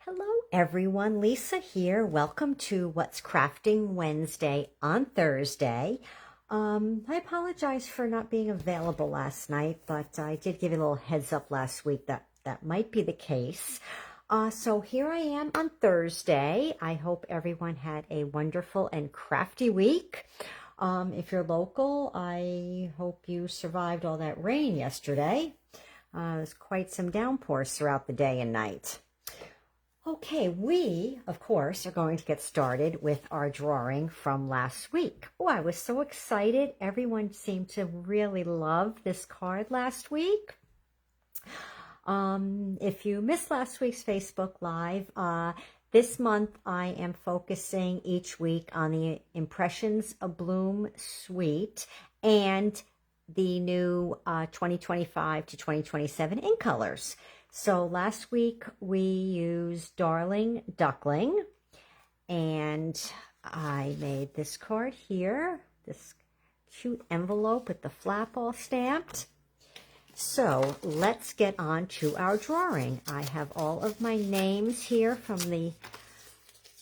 Hello everyone, Lisa here. Welcome to What's Crafting Wednesday on Thursday. I apologize for not being available last night, but I did give you a little heads up last week that might be the case. So here I am on Thursday. I hope everyone had a wonderful and crafty week. If you're local, I hope you survived all that rain yesterday. There's quite some downpours throughout the day and night. Okay, we, of course, are going to get started with our drawing from last week. Oh, I was so excited. Everyone seemed to really love this card last week. If you missed last week's Facebook Live, this month I am focusing each week on the Impressions Abloom Suite and the new 2025 to 2027 ink colors. So last week we used Darling Duckling, and I made this card here, this cute envelope with the flap all stamped. So let's get on to our drawing. I have all of my names here from the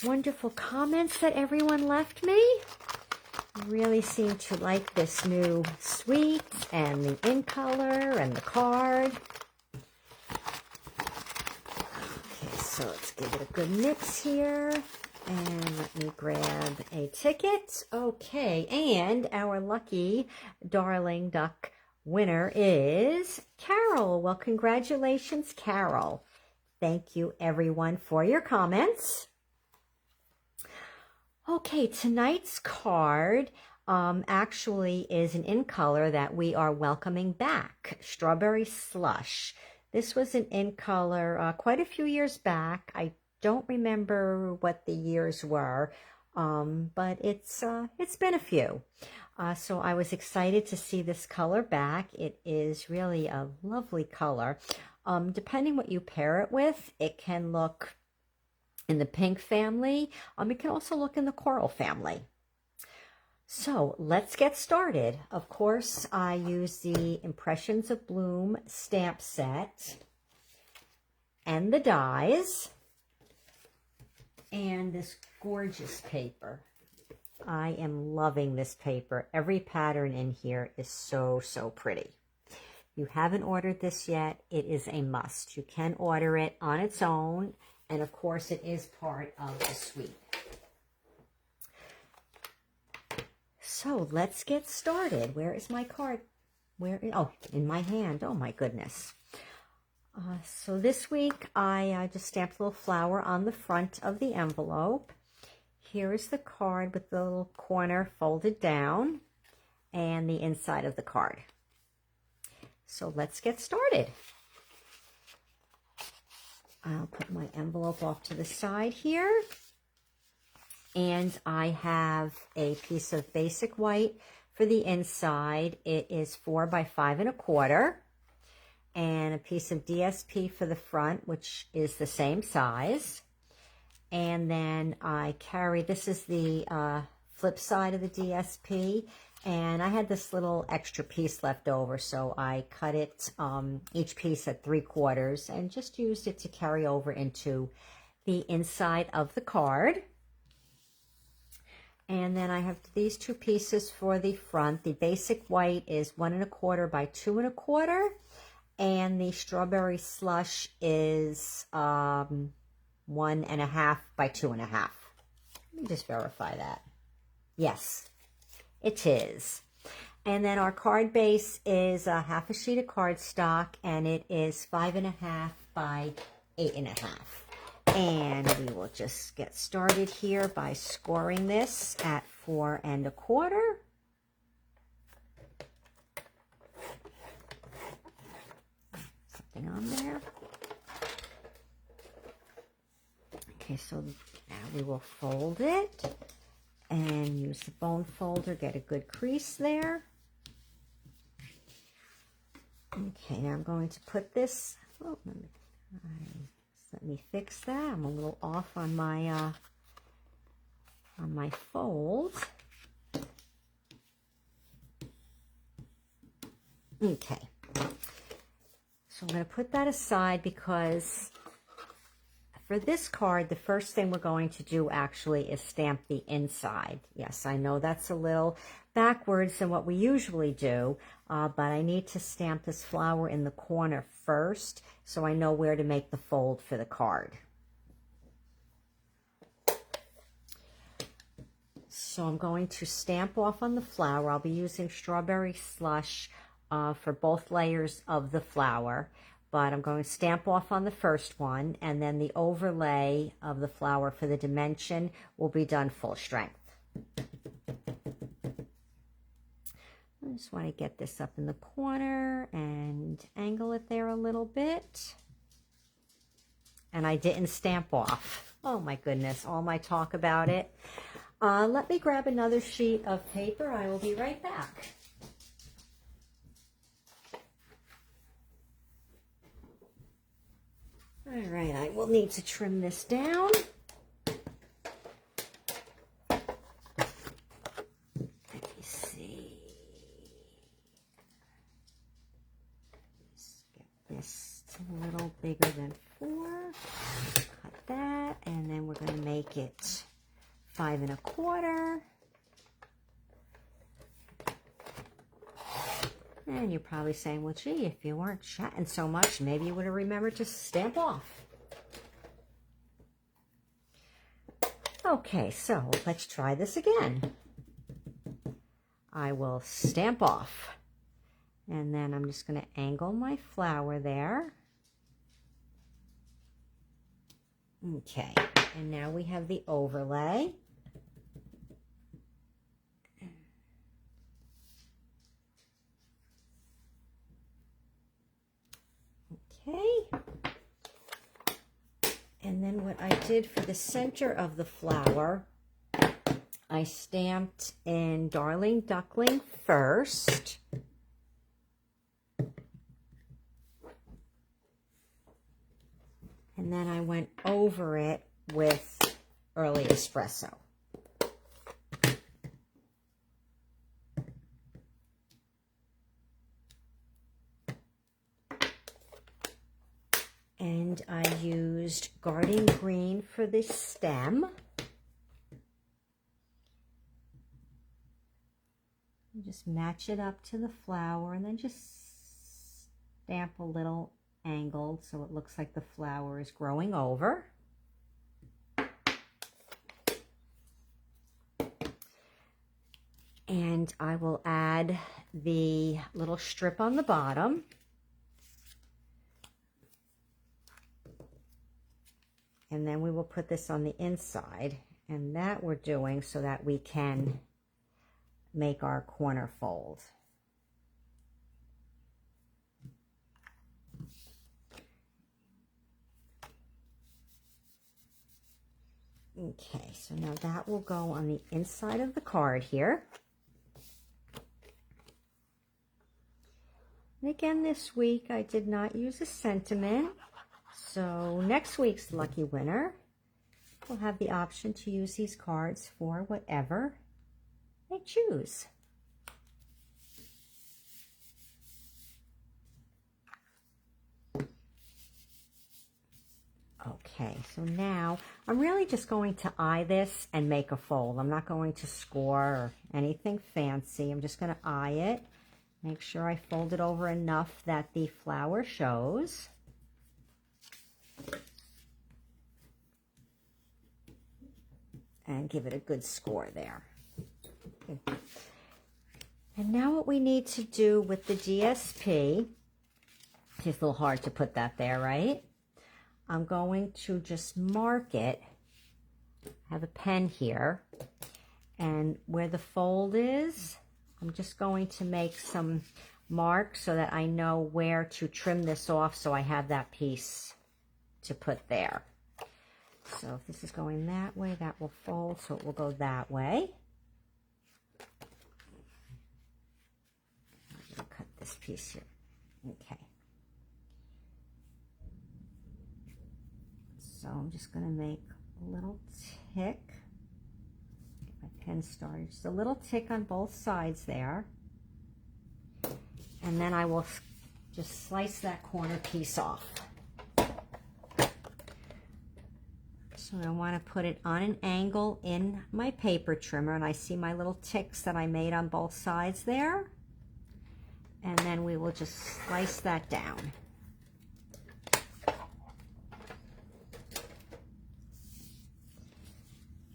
wonderful comments that everyone left me. Really seem to like this new suite and the ink color and the card. So let's give it a good mix here, and let me grab a ticket. Okay, and our lucky Darling Duck winner is Carol. Well, congratulations, Carol. Thank you, everyone, for your comments. Okay, tonight's card actually is an in color that we are welcoming back, Strawberry Slush. This was an in color quite a few years back. I don't remember what the years were, but it's been a few. So I was excited to see this color back. It is really a lovely color. Depending what you pair it with, it can look in the pink family. It can also look in the coral family. So let's get started. Of course, I use the Impressions Abloom stamp set and the dies and this gorgeous paper. I am loving this paper. Every pattern in here is so pretty. If you haven't ordered this yet, it is a must. You can order it on its own, and of course it is part of the suite. So let's get started. Where is my card? Oh, in my hand. Oh my goodness. So this week I just stamped a little flower on the front of the envelope. Here is the card with the little corner folded down and the inside of the card. So let's get started. I'll put my envelope off to the side here. And I have a piece of basic white for the inside. It is 4 by 5 1/4. And a piece of DSP for the front, which is the same size. And then I carry, this is the flip side of the DSP. And I had this little extra piece left over, so I cut it, each piece at 3/4, and just used it to carry over into the inside of the card. And then I have these two pieces for the front. The basic white is 1 1/4 by 2 1/4. And the Strawberry Slush is 1 1/2 by 2 1/2. Let me just verify that. Yes, it is. And then our card base is a half a sheet of cardstock, and it is 5 1/2 by 8 1/2. And we will just get started here by scoring this at 4 1/4. Something on there. Okay, so now we will fold it and use the bone folder, get a good crease there. Okay, now I'm going to put this, let me fix that. I'm a little off on my fold. Okay. So I'm going to put that aside because for this card, the first thing we're going to do actually is stamp the inside. Yes, I know that's a little backwards than what we usually do, but I need to stamp this flower in the corner first so I know where to make the fold for the card. So I'm going to stamp off on the flower. I'll be using Strawberry Slush for both layers of the flower, but I'm going to stamp off on the first one, and then the overlay of the flower for the dimension will be done full strength. I just want to get this up in the corner and angle it there a little bit. And I didn't stamp off. Oh my goodness, all my talk about it. Let me grab another sheet of paper. I will be right back. All right, I will need to trim this down. Let me see. Let's get this a little bigger than 4. Cut that, and then we're going to make it 5 1/4. And you're probably saying, well, gee, if you weren't chatting so much, maybe you would have remembered to stamp off. Okay, so let's try this again. I will stamp off. And then I'm just going to angle my flower there. Okay, and now we have the overlay. Okay, and then what I did for the center of the flower, I stamped in Darling Duckling first. And then I went over it with Early Espresso. And I used Garden Green for the stem. Just match it up to the flower and then just stamp a little angled so it looks like the flower is growing over. And I will add the little strip on the bottom. And then we will put this on the inside, and that we're doing so that we can make our corner fold. Okay, so now that will go on the inside of the card here. And again, this week I did not use a sentiment. So next week's lucky winner will have the option to use these cards for whatever they choose. Okay, so now I'm really just going to eye this and make a fold. I'm not going to score or anything fancy. I'm just going to eye it. Make sure I fold it over enough that the flower shows. And give it a good score there. Okay. And now what we need to do with the DSP, it's a little hard to put that there, right? I'm going to just mark it. I have a pen here. And where the fold is, I'm just going to make some marks so that I know where to trim this off so I have that piece to put there. So if this is going that way, that will fold, so it will go that way. I'm going to cut this piece here. Okay. So I'm just going to make a little tick. Get my pen started. Just a little tick on both sides there. And then I will just slice that corner piece off. So I want to put it on an angle in my paper trimmer, and I see my little ticks that I made on both sides there. And then we will just slice that down.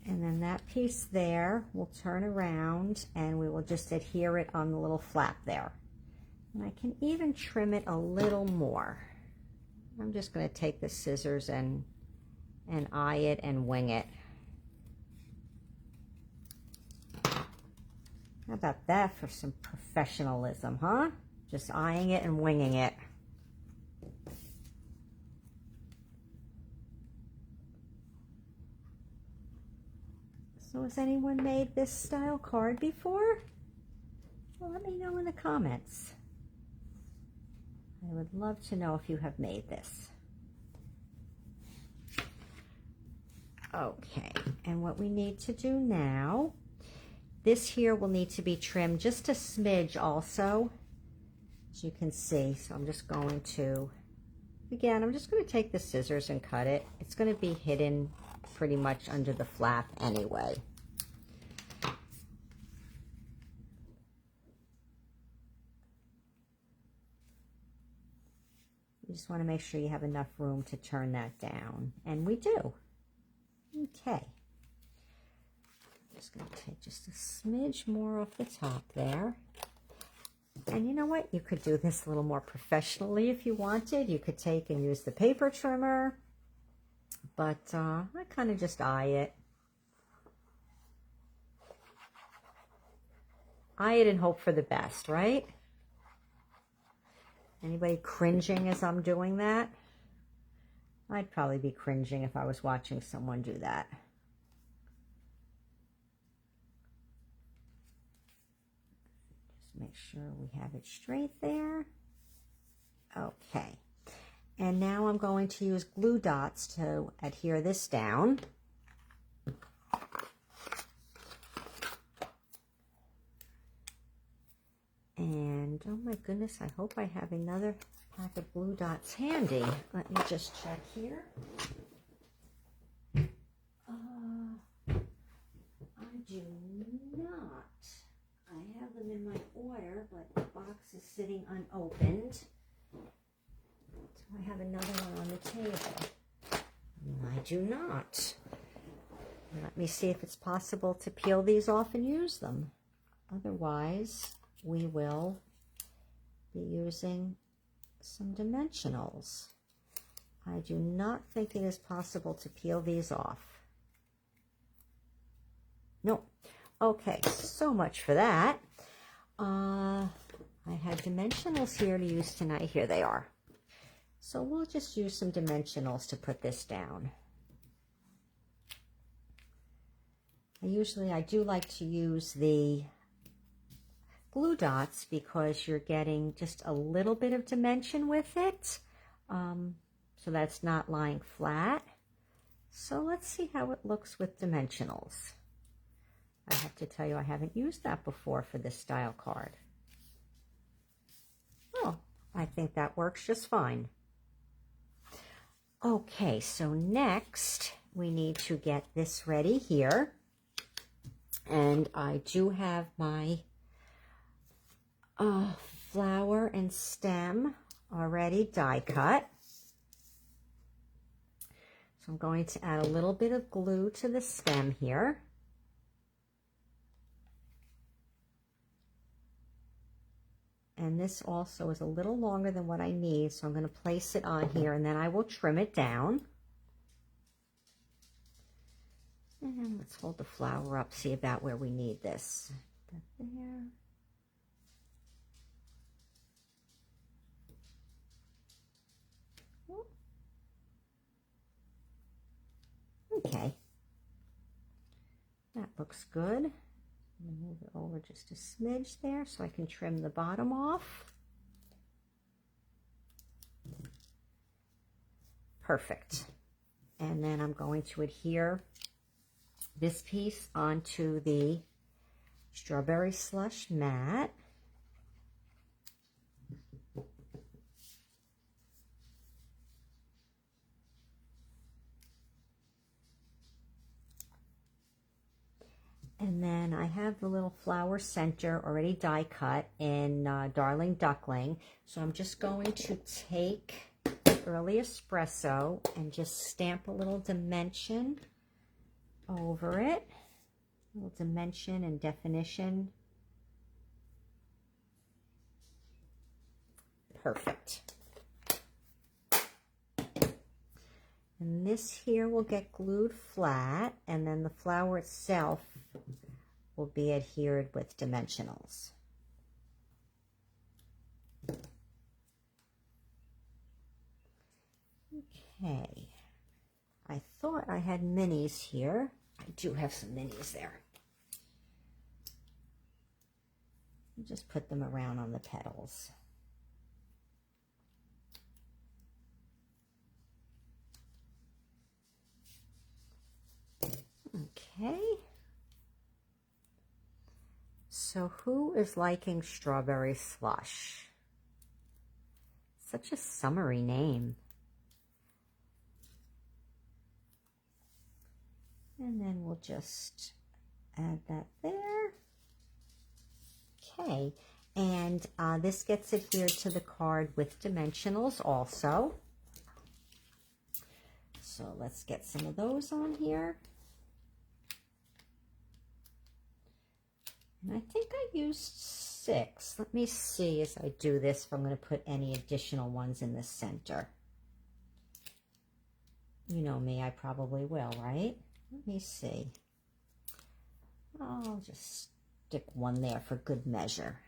And then that piece there will turn around and we will just adhere it on the little flap there. And I can even trim it a little more. I'm just going to take the scissors and eye it and wing it. How about that for some professionalism, huh? Just eyeing it and winging it. So has anyone made this style card before? Well, let me know in the comments. I would love to know if you have made this. Okay, and what we need to do now, this here will need to be trimmed just a smidge also, as you can see. So I'm just going to, again, I'm just going to take the scissors and cut it. It's going to be hidden pretty much under the flap anyway. You just want to make sure you have enough room to turn that down, and we do. Okay. I'm just going to take just a smidge more off the top there. And you know what? You could do this a little more professionally if you wanted. You could take and use the paper trimmer, but I kind of just eye it. Eye it and hope for the best, right? Anybody cringing as I'm doing that? I'd probably be cringing if I was watching someone do that. Just make sure we have it straight there. Okay. And now I'm going to use glue dots to adhere this down. And oh my goodness, I hope I have another pack of glue dots handy. Let me just check here. I do not. I have them in my order, but the box is sitting unopened. Do I have another one on the table? I do not. Let me see if it's possible to peel these off and use them. Otherwise, we will be using some dimensionals. I do not think it is possible to peel these off. No. Okay, so much for that. I had dimensionals here to use tonight. Here they are. So we'll just use some dimensionals to put this down. I do like to use the glue dots because you're getting just a little bit of dimension with it, so that's not lying flat. So let's see how it looks with dimensionals. I have to tell you, I haven't used that before for this style card. Oh, I think that works just fine. Okay, so next we need to get this ready here. And I do have my flower and stem already die cut. So I'm going to add a little bit of glue to the stem here. And this also is a little longer than what I need, so I'm going to place it on here and then I will trim it down. And let's hold the flower up, see about where we need this. There. Okay, that looks good. Move it over just a smidge there so I can trim the bottom off. Perfect. And then I'm going to adhere this piece onto the Strawberry Slush mat. And then I have the little flower center already die cut in Darling Duckling. So I'm just going to take early espresso and just stamp a little dimension over it. A little dimension and definition. Perfect. And this here will get glued flat, and then the flower itself will be adhered with dimensionals. Okay, I thought I had minis here. I do have some minis there. Just put them around on the petals. Okay. So who is liking Strawberry Slush? Such a summery name. And then we'll just add that there. Okay, and this gets adhered to the card with dimensionals also. So let's get some of those on here. And I think I used 6. Let me see as I do this if I'm going to put any additional ones in the center. You know me, I probably will, right? Let me see. I'll just stick one there for good measure.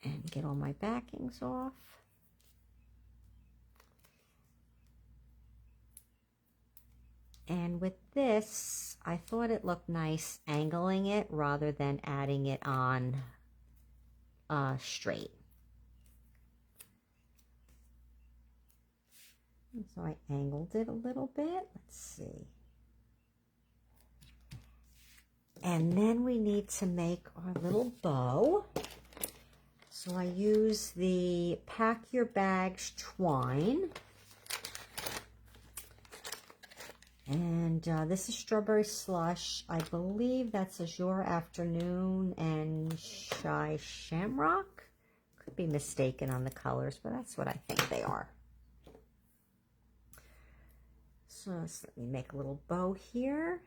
And get all my backings off. And with this, I thought it looked nice angling it rather than adding it on straight. And so I angled it a little bit. Let's see. And then we need to make our little bow. So I use the Pack Your Bags twine. And this is Strawberry Slush. I believe that's Azure Afternoon and Shy Shamrock. Could be mistaken on the colors, but that's what I think they are. So let me make a little bow here.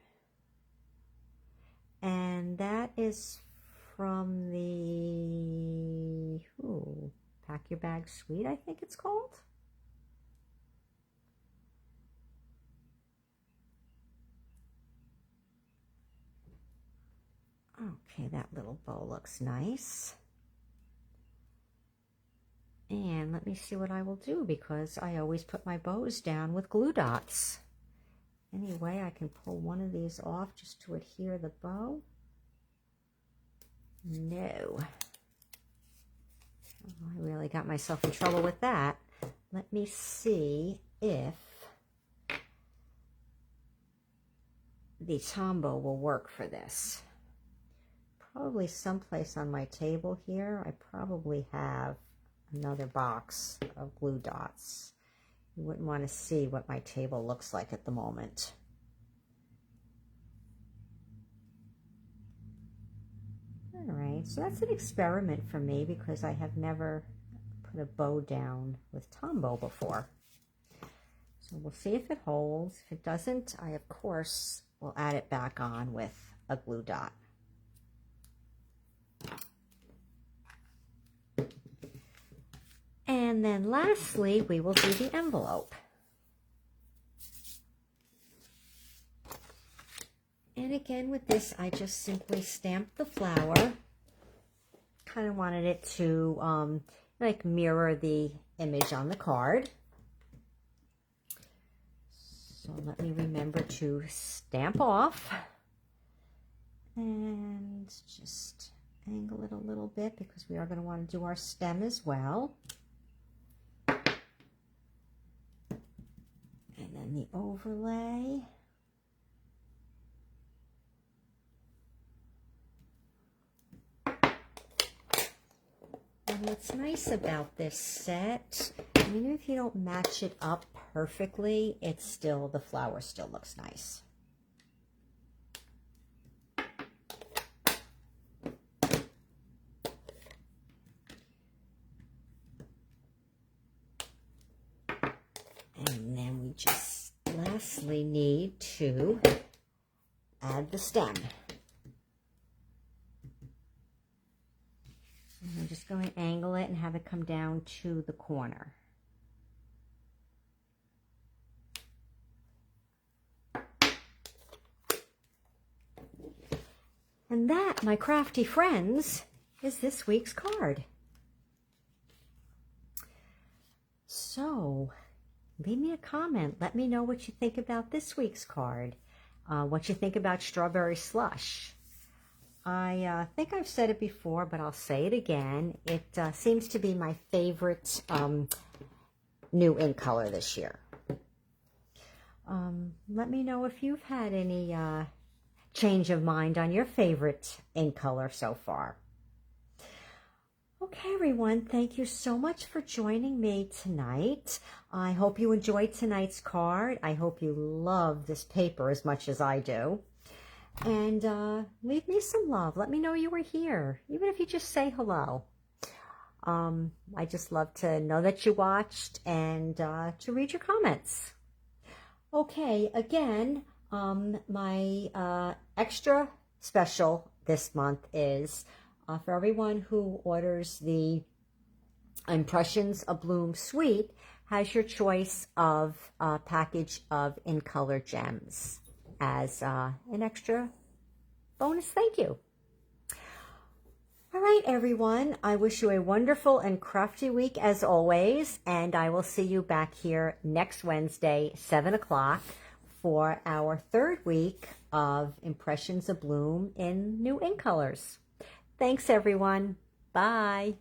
And that is from the Pack Your Bag Suite, I think it's called. Okay, that little bow looks nice. And let me see what I will do, because I always put my bows down with glue dots. Anyway, I can pull one of these off just to adhere the bow. No. Oh, I really got myself in trouble with that. Let me see if the Tombow will work for this. Probably someplace on my table here, I probably have another box of glue dots. You wouldn't want to see what my table looks like at the moment. All right, so that's an experiment for me because I have never put a bow down with Tombow before. So we'll see if it holds. If it doesn't, I of course will add it back on with a glue dot. And then lastly, we will do the envelope. And again with this, I just simply stamped the flower. Kind of wanted it to like mirror the image on the card. So let me remember to stamp off. And just angle it a little bit because we are going to want to do our stem as well. And then the overlay. And what's nice about this set, even if you don't match it up perfectly, it's still, the flower still looks nice. And then we just lastly need to add the stem. And I'm just going to angle it and have it come down to the corner. And that, my crafty friends, is this week's card. So, leave me a comment. Let me know what you think about this week's card. What you think about Strawberry Slush. I think I've said it before, but I'll say it again. It seems to be my favorite new ink color this year. Let me know if you've had any change of mind on your favorite ink color so far. Okay, everyone, thank you so much for joining me tonight. I hope you enjoyed tonight's card. I hope you love this paper as much as I do. And leave me some love. Let me know you were here, even if you just say hello. I just love to know that you watched and to read your comments. Okay, again, my extra special this month is for everyone who orders the Impressions Abloom Suite, has your choice of a package of In Color gems as an extra bonus thank you. All right, everyone, I wish you a wonderful and crafty week as always, and I will see you back here next Wednesday, 7 o'clock, for our third week of Impressions Abloom in new ink colors. Thanks, everyone. Bye.